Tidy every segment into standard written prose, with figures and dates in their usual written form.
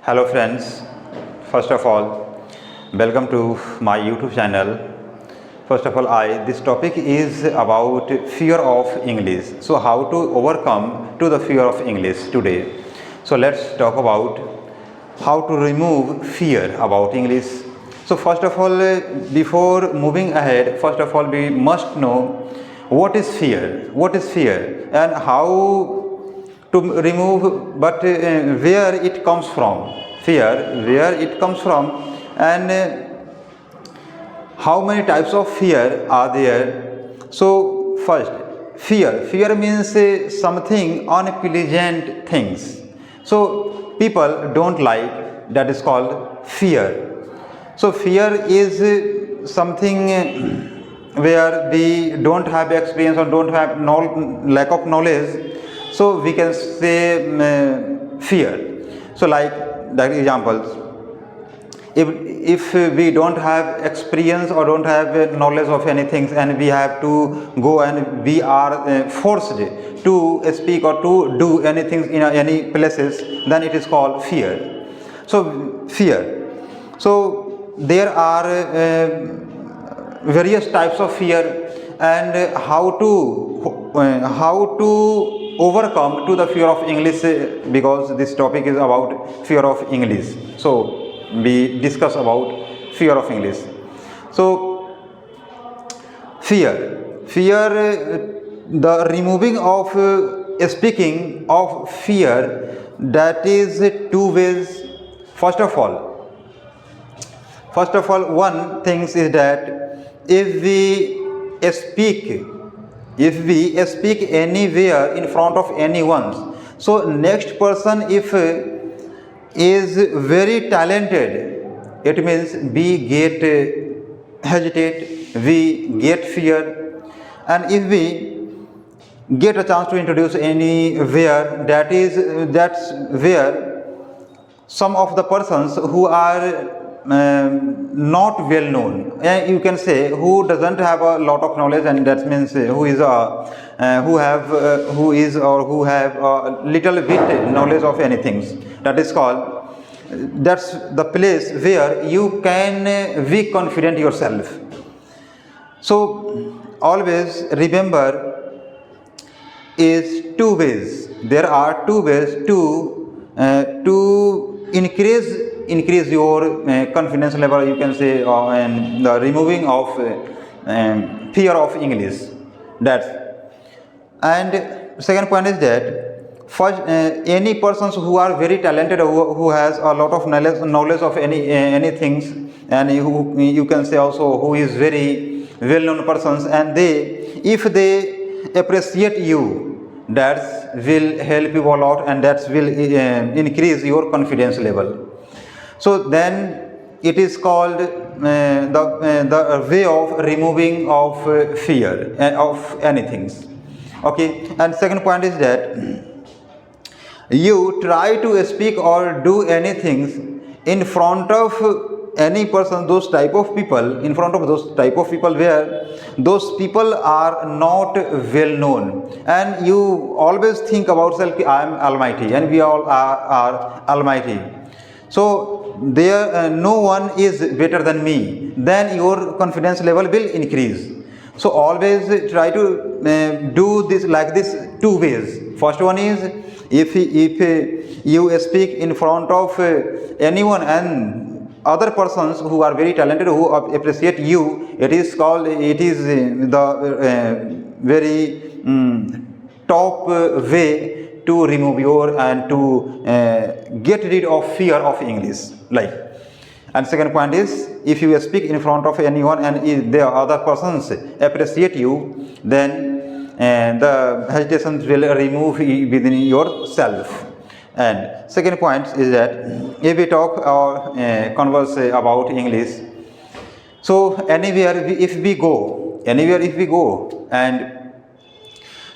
Hello friends, first of all, welcome to my YouTube channel. First of all, this topic is about fear of English. So how to overcome to the fear of English today. So let's talk about how to remove fear about English. So first of all, before moving ahead, first of all we must know what is fear and how to remove, but where it comes from, fear, where it comes from, and how many types of fear are there. So first, fear means something unpleasant things, so people don't like, that is called fear. So fear is something where we don't have experience or don't have lack of knowledge, so we can say fear. So like examples, if we don't have experience or don't have knowledge of anything and we have to go and we are forced to speak or to do anything in any places, then it is called fear. So fear, so there are various types of fear, and how to overcome to the fear of English, because this topic is about fear of English. So we discuss about fear of English. So fear, the removing of speaking of fear, that is two ways. First of all, one thing is that if we speak anywhere in front of anyone, so next person if is very talented, it means we get hesitate, we get fear. And if we get a chance to introduce anywhere, that's where some of the persons who are not well known, you can say, who doesn't have a lot of knowledge, and that means who have a little bit knowledge of anything, that is called, that's the place where you can be confident yourself. So always remember, is two ways, there are two ways to increase your confidence level, you can say, and the removing of fear of English. That's, and second point is that first, any persons who are very talented, who has a lot of knowledge of any things, and who you can say also who is very well known persons, and if they appreciate you, that will help you a lot, and that will increase your confidence level. So then it is called the way of removing of fear of anything. Okay, and second point is that you try to speak or do anything in front of any person, those type of people, in front of those type of people where those people are not well known, and you always think about self, I am almighty and we all are almighty, so there no one is better than me, then your confidence level will increase. So always try to do this like this two ways. First one is, if you speak in front of anyone and other persons who are very talented, who appreciate you, it is the very top way to remove your and to get rid of fear of English, like. And second point is, if you speak in front of anyone and if the other persons appreciate you, then the hesitations will remove within yourself. And second point is that if we talk or converse about English, so anywhere if we go, and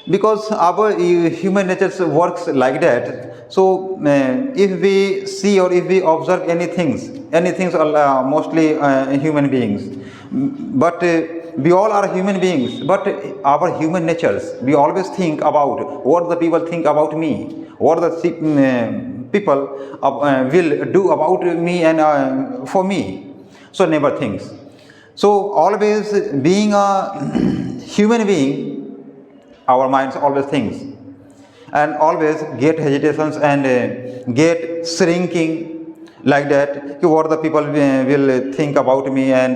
because our human nature works like that, so if we see or if we observe anything are mostly human beings, but we all are human beings, but our human natures, we always think about what the people think about me, what the people will do about me and for me. So never thinks. So always being a human being, our minds always thinks and always get hesitations and get shrinking like that. What the people will think about me and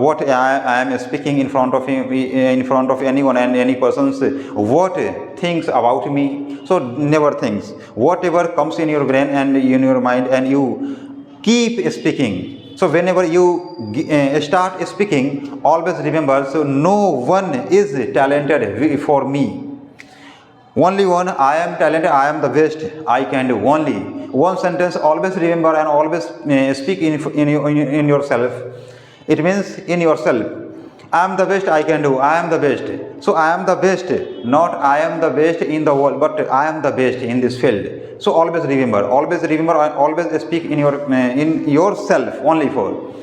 what I am speaking in front of him, in front of anyone and any persons, what thinks about me. So never thinks. Whatever comes in your brain and in your mind, and you keep speaking. So whenever you start speaking, always remember, so no one is talented for me. Only one, I am talented, I am the best, I can do. Only one sentence, always remember and always speak in yourself. It means in yourself. I am the best, I can do, I am the best. So I am the best, not I am the best in the world, but I am the best in this field. So always remember and always speak in yourself only for.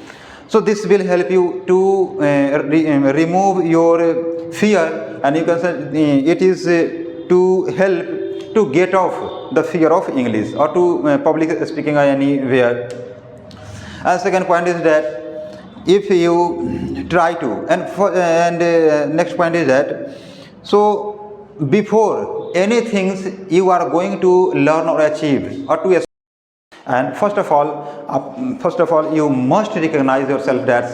So this will help you to remove your fear, and you can say it is to help to get off the fear of English or to public speaking anywhere. And second point is that if you try to, and next point is that, so before anything you are going to learn or achieve or to, and first of all you must recognize yourself that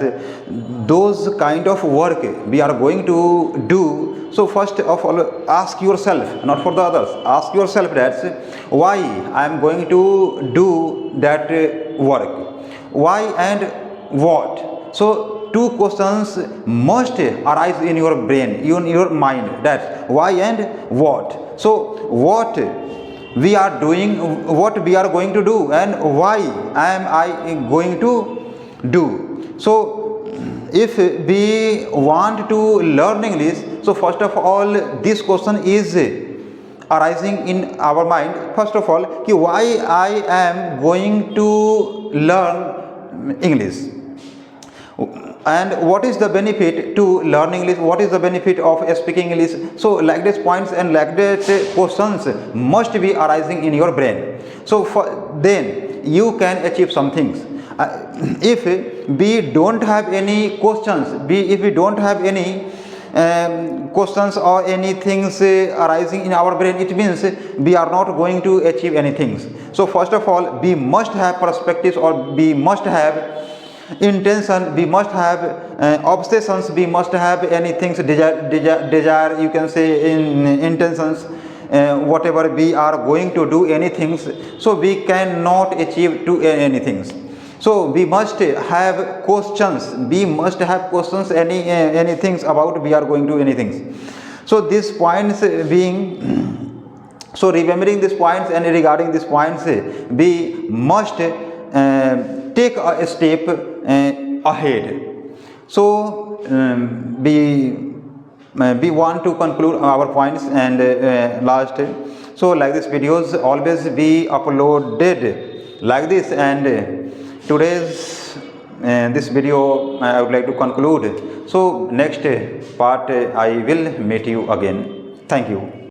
those kind of work we are going to do. So first of all, ask yourself, not for the others, ask yourself that why I am going to do that work, why and what. So two questions must arise in your brain, in your mind, that why and what. So what we are doing, what we are going to do, and why am I going to do. So if we want to learn English, so first of all this question is arising in our mind. First of all, why I am going to learn English, and what is the benefit to learn English, what is the benefit of speaking English. So like these points and like that questions must be arising in your brain. So then you can achieve some things. If we don't have any questions, if we don't have any questions or any things arising in our brain, it means we are not going to achieve anything. So first of all, we must have perspectives, or we must have intention, we must have obsessions, we must have any things, desire, you can say, in intentions, whatever we are going to do anything, so we cannot achieve to anything. So we must have questions, any things about we are going to anything. So these points being, so remembering these points and regarding these points, we must take a step ahead. So we want to conclude our points and last. So like this videos always be uploaded like this, and today's this video I would like to conclude. So next part I will meet you again. Thank you.